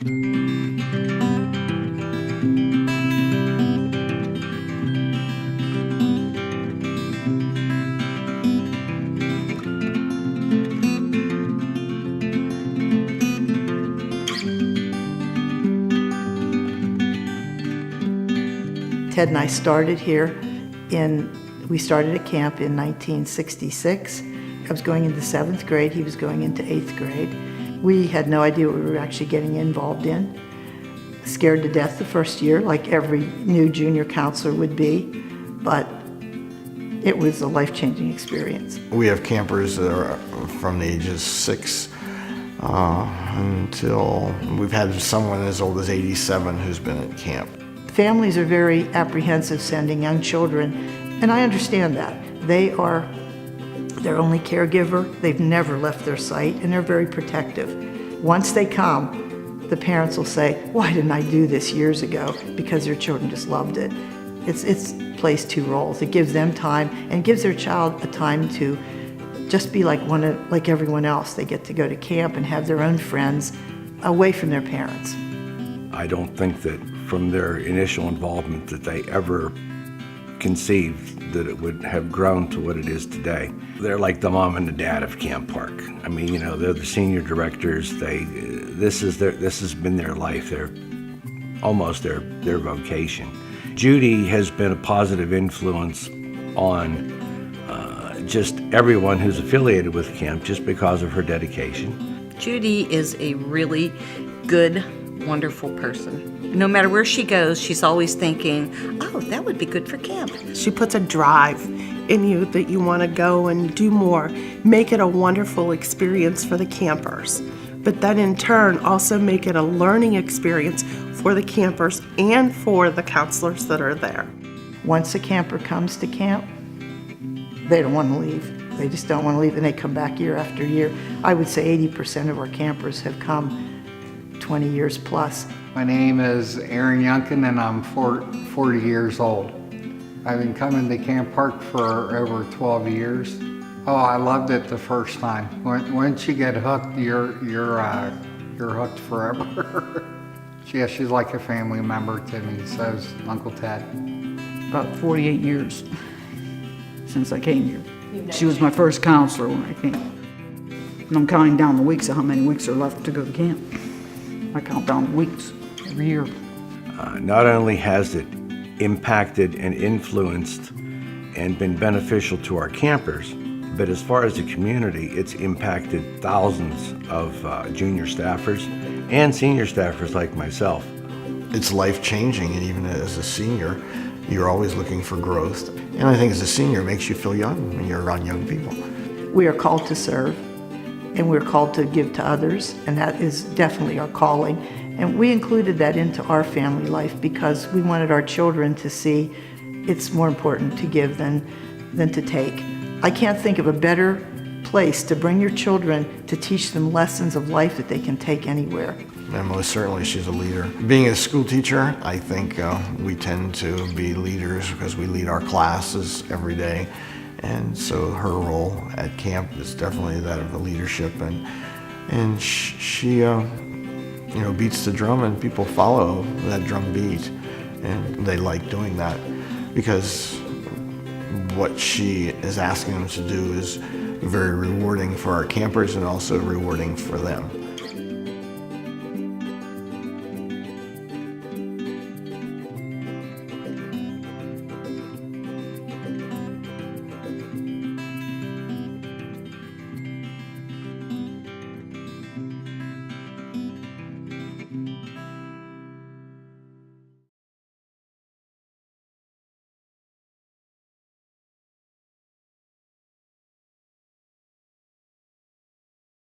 Ted and I started here we started at camp in 1966. I was going into 7th grade, he was going into 8th grade. We had no idea what we were actually getting involved in. Scared to death the first year, like every new junior counselor would be, but it was a life-changing experience. We have campers that are from the ages 6 until we've had someone as old as 87 who's been at camp. Families are very apprehensive sending young children, and I understand that. They are their only caregiver. They've never left their sight, and they're very protective. Once they come, the parents will say, "Why didn't I do this years ago?" Because their children just loved it. It plays two roles. It gives them time and gives their child a time to just be like everyone else. They get to go to camp and have their own friends away from their parents. I don't think that from their initial involvement that they ever conceived that it would have grown to what it is today. They're like the mom and the dad of Camp PARC. I mean, they're the senior directors. This has been their life. They're almost their vocation. Judy has been a positive influence on just everyone who's affiliated with camp just because of her dedication. Judy is a really good, wonderful person. No matter where she goes, she's always thinking, oh, that would be good for camp. She puts a drive in you that you want to go and do more, make it a wonderful experience for the campers, but then in turn also make it a learning experience for the campers and for the counselors that are there. Once a camper comes to camp, they don't want to leave. They just don't want to leave, and they come back year after year. I would say 80% of our campers have come 20 years plus. My name is Aaron Youngkin, and I'm 40 years old. I've been coming to Camp PARC for over 12 years. Oh, I loved it the first time. Once you get hooked, you're hooked forever. Yeah, she's like a family member to me, so's Uncle Ted. About 48 years since I came here. She was my first counselor when I came. And I'm counting down the weeks of how many weeks are left to go to camp. I count down the weeks every year. Not only has it impacted and influenced and been beneficial to our campers, but as far as the community, it's impacted thousands of junior staffers and senior staffers like myself. It's life-changing, and even as a senior, you're always looking for growth. And I think as a senior, it makes you feel young when you're around young people. We are called to serve, and we're called to give to others, and that is definitely our calling. And we included that into our family life because we wanted our children to see it's more important to give than to take. I can't think of a better place to bring your children to teach them lessons of life that they can take anywhere. And most certainly she's a leader. Being a school teacher, I think we tend to be leaders because we lead our classes every day. And so her role at camp is definitely that of a leadership, and she beats the drum, and people follow that drum beat, and they like doing that because what she is asking them to do is very rewarding for our campers and also rewarding for them.